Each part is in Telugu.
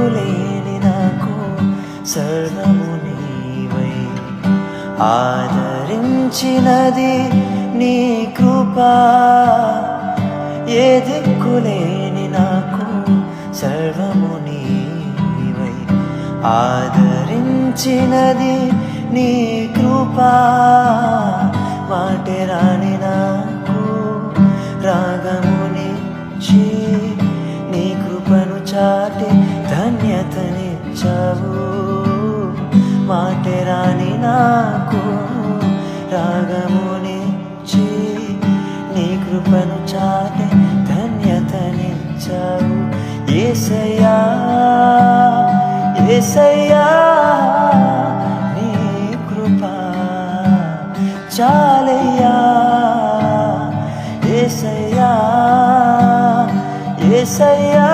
దిక్కులేని నాకు సర్వము నీవై ఆదరించినది నీ కృపా. ఏ దిక్కులేని నాకు సర్వము నీవై ఆదరించినది నీ కృపా. మాటే రాని నాకు రాగమునిచ్చి నీ కృపను చాటి ధన్యతనిచ్చావు. మాటే రాని నాకు రాగమునిచ్చి నీ కృపను చాటి ధన్యతనిచ్చావు. యేసయ్యా యేసయ్యా నీ కృప చాలయ్యా. యేసయ్యా యేసయ్యా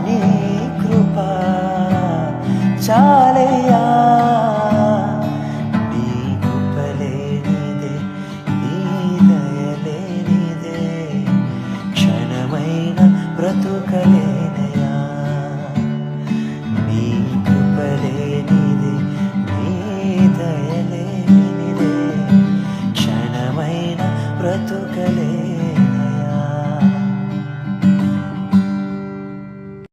నీ కృప చాలయ్యా. నీ కృపలేనిదే నీ దయలేనిదే క్షణమైన బ్రతుకలే